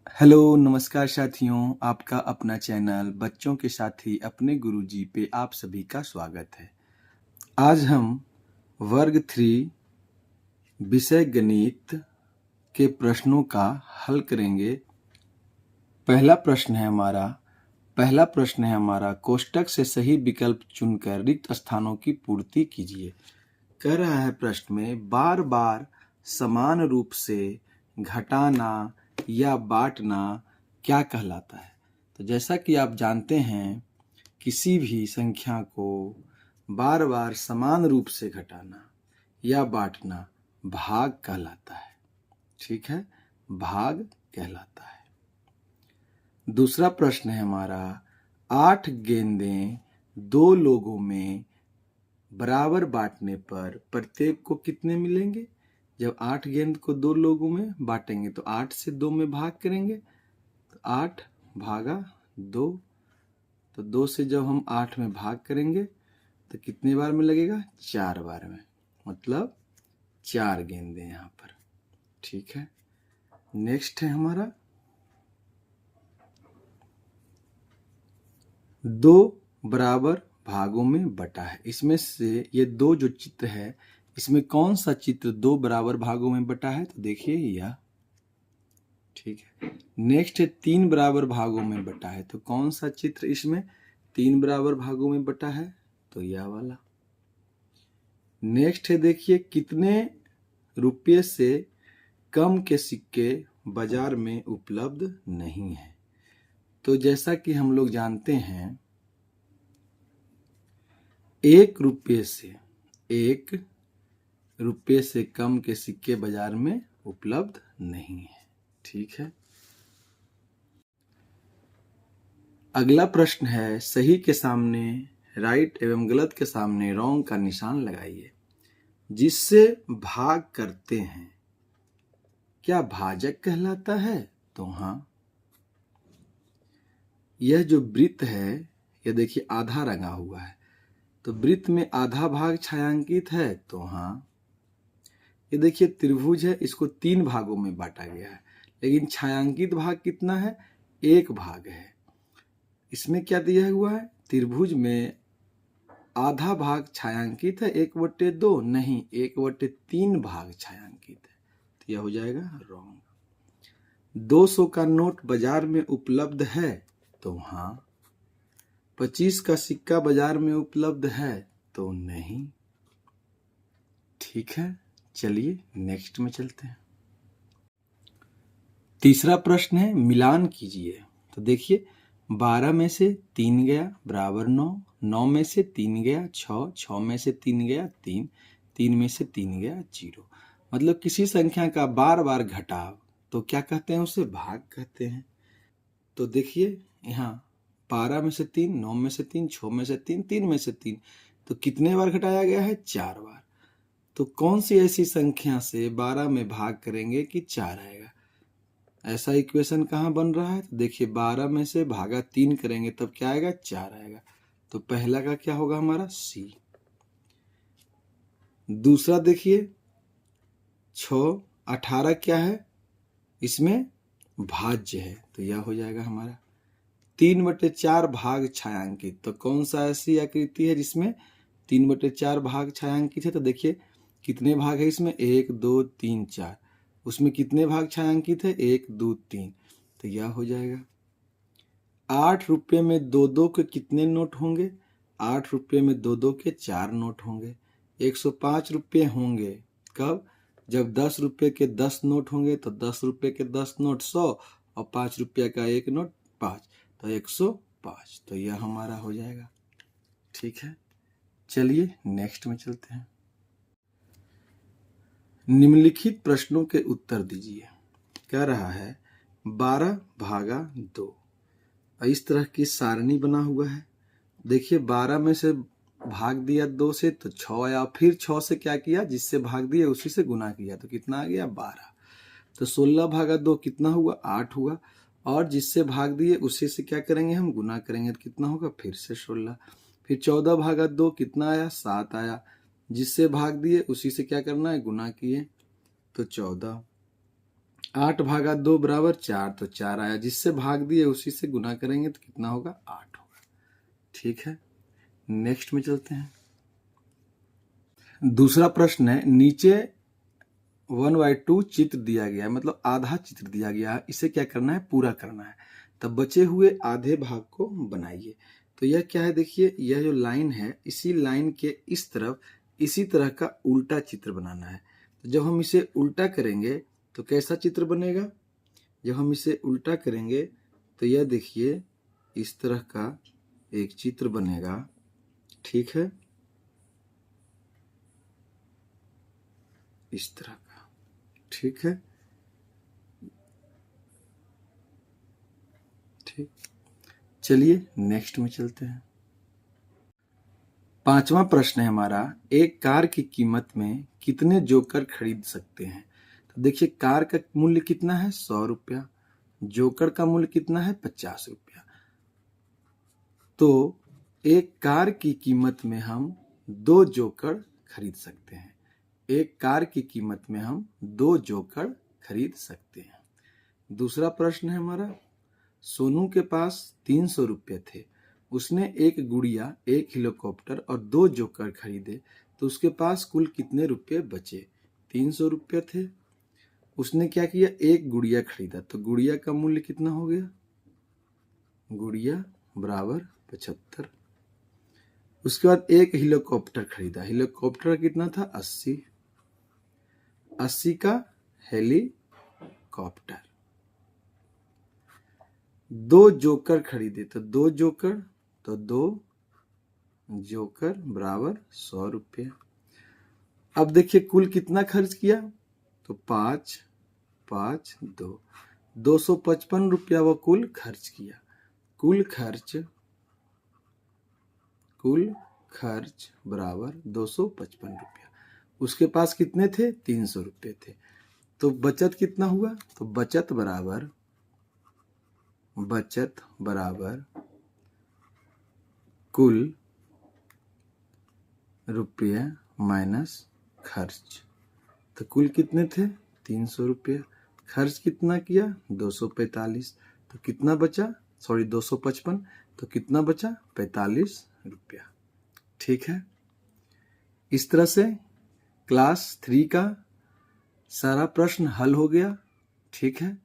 Hello, नमस्कार साथियों। आपका अपना चैनल बच्चों के साथी अपने गुरुजी पे आप सभी का स्वागत है। आज हम वर्ग 3 विषय गणित के प्रश्नों का हल करेंगे। पहला प्रश्न है हमारा कोष्टक से सही विकल्प चुनकर रिक्त स्थानों की पूर्ति कीजिए। कह रहा है प्रश्न में बार बार समान रूप से घटाना या बांटना क्या कहलाता है। तो जैसा कि आप जानते हैं, किसी भी संख्या को बार बार समान रूप से घटाना या बांटना भाग कहलाता है। ठीक है, भाग कहलाता है। दूसरा प्रश्न है हमारा 8 गेंदें 2 लोगों में बराबर बांटने पर प्रत्येक को कितने मिलेंगे। जब 8 गेंद को 2 लोगों में बांटेंगे तो 8 से 2 में भाग करेंगे तो 8 भागा 2। तो 2 से जब हम 8 में भाग करेंगे तो कितने बार में लगेगा, 4 बार में, मतलब 4 गेंदें यहाँ पर। ठीक है, नेक्स्ट है हमारा 2 बराबर भागों में बटा है। इसमें से ये 2 जो चित्र है, इसमें कौन सा चित्र 2 बराबर भागों में बटा है, तो देखिए यह। ठीक है, नेक्स्ट है 3 बराबर भागों में बटा है। तो कौन सा चित्र इसमें 3 बराबर भागों में बटा है, तो यह वाला। नेक्स्ट है देखिए कितने रुपये से कम के सिक्के बाजार में उपलब्ध नहीं है। तो जैसा कि हम लोग जानते हैं, 1 रुपये से कम के सिक्के बाजार में उपलब्ध नहीं है। ठीक है, अगला प्रश्न है सही के सामने राइट एवं गलत के सामने रॉन्ग का निशान लगाइए। जिससे भाग करते हैं क्या भाजक कहलाता है, तो हाँ। यह जो वृत्त है, यह देखिए आधा रंगा हुआ है, तो वृत्त में आधा भाग छायांकित है, तो हाँ। ये देखिए त्रिभुज है, इसको 3 भागों में बांटा गया है, लेकिन छायांकित भाग कितना है, 1 भाग है। इसमें क्या दिया हुआ है, त्रिभुज में आधा भाग छायांकित है, 1/2 नहीं, 1/3 भाग छायांकित है, तो यह हो जाएगा रॉन्ग। 200 का नोट बाजार में उपलब्ध है, तो हाँ। 25 का सिक्का बाजार में उपलब्ध है, तो नहीं। ठीक है, चलिए नेक्स्ट में चलते हैं। तीसरा प्रश्न है मिलान कीजिए। तो देखिए 12 में से 3 गया बराबर 9, 9 में से 3 गया 6, 6 में से 3 गया 3, 3 में से 3 गया 0। मतलब किसी संख्या का बार बार घटाव तो क्या कहते हैं, उसे भाग कहते हैं। तो देखिए यहाँ 12 में से 3, 9 में से 3, 6 में से 3, 3 में से 3, तो कितने बार घटाया गया है, 4 बार। तो कौन सी ऐसी संख्या से 12 में भाग करेंगे कि 4 आएगा। ऐसा इक्वेशन कहाँ बन रहा है, तो देखिए 12 में से भागा 3 करेंगे तब क्या आएगा, 4 आएगा। तो पहला का क्या होगा हमारा, सी। दूसरा देखिए 6, 18 क्या है, इसमें भाज्य है, तो यह हो जाएगा हमारा 3/4 भाग छायांकित। तो कौन सा ऐसी आकृति है जिसमें 3/4 भाग छायांकित है, तो देखिए कितने भाग है इसमें, 1 2 3 4। उसमें कितने भाग छायांकित है, 1 2 3, तो यह हो जाएगा। 8 रुपये में 2-2 के कितने नोट होंगे, 8 रुपये में 2-2 के 4 नोट होंगे। 105 रुपये होंगे कब, जब 10 रुपये के 10 नोट होंगे, तो 10 रुपये के 10 नोट 100 और 5 रुपये का 1 नोट 5, तो 105। तो यह हमारा हो जाएगा। ठीक है, चलिए नेक्स्ट में चलते हैं। निम्नलिखित प्रश्नों के उत्तर दीजिए। कह रहा है 12 भागा 2, इस तरह की सारणी बना हुआ है। देखिए 12 में से भाग दिया 2 से तो 6 आया, फिर 6 से क्या किया, जिससे भाग दिया उसी से गुना किया, तो कितना आ गया, 12। तो 16 भागा 2 कितना हुआ, 8 हुआ, और जिससे भाग दिए उसी से क्या करेंगे, हम गुना करेंगे, तो कितना होगा, फिर से 16। फिर 14 भागा 2 कितना आया, 7 आया, जिससे भाग दिए उसी से क्या करना है, गुना किए, तो 14। 8 भागा 2 बराबर 4, तो 4 आया। जिससे भाग दिए उसी से गुना करेंगे तो कितना होगा? 8 होगा। ठीक है, नेक्स्ट में चलते हैं। दूसरा प्रश्न है, नीचे 1/2 चित्र दिया गया है, मतलब आधा चित्र दिया गया है, इसे क्या करना है? पूरा करना है। तब बचे हुए आधे भाग को बनाइए। तो यह क्या है? देखिए, यह जो लाइन है, इसी लाइन के इस तरफ इसी तरह का उल्टा चित्र बनाना है। तो जब हम इसे उल्टा करेंगे तो कैसा चित्र बनेगा? जब हम इसे उल्टा करेंगे तो यह देखिए इस तरह का एक चित्र बनेगा। ठीक है, इस तरह का। ठीक है, ठीक, चलिए नेक्स्ट में चलते हैं। पांचवा प्रश्न है हमारा, एक कार की कीमत में कितने जोकर खरीद सकते हैं? तो देखिए, कार का मूल्य कितना है? 100 रुपया। जोकर का मूल्य कितना है? 50 रुपया। तो एक कार की कीमत में हम 2 जोकर खरीद सकते हैं। एक कार की कीमत में हम 2 जोकर खरीद सकते हैं। दूसरा प्रश्न है हमारा, सोनू के पास 300 रुपये थे। उसने एक गुड़िया, एक हेलीकॉप्टर और 2 जोकर खरीदे, तो उसके पास कुल कितने रुपये बचे? 300 रुपये थे। उसने क्या किया? एक गुड़िया खरीदा, तो गुड़िया का मूल्य कितना हो गया? गुड़िया बराबर 75। उसके बाद एक हेलीकॉप्टर खरीदा, हेलीकॉप्टर कितना था? 80। 80 का हेलीकॉप्टर। 2 जोकर खरीदे, तो 2 जोकर, तो 2 जोकर बराबर 100 रुपये। अब देखिए कुल कितना खर्च किया? तो 5, 5, 2, 255 रुपया वो कुल खर्च किया। कुल खर्च बराबर 255 रुपया। उसके पास कितने थे? 300 रुपये थे। तो बचत कितना हुआ? तो बचत बराबर कुल रुपये माइनस खर्च। तो कुल कितने थे? 300 रुपये। खर्च कितना किया? 245। तो कितना बचा? 255। तो कितना बचा? 45 रुपया। ठीक है, इस तरह से क्लास 3 का सारा प्रश्न हल हो गया। ठीक है,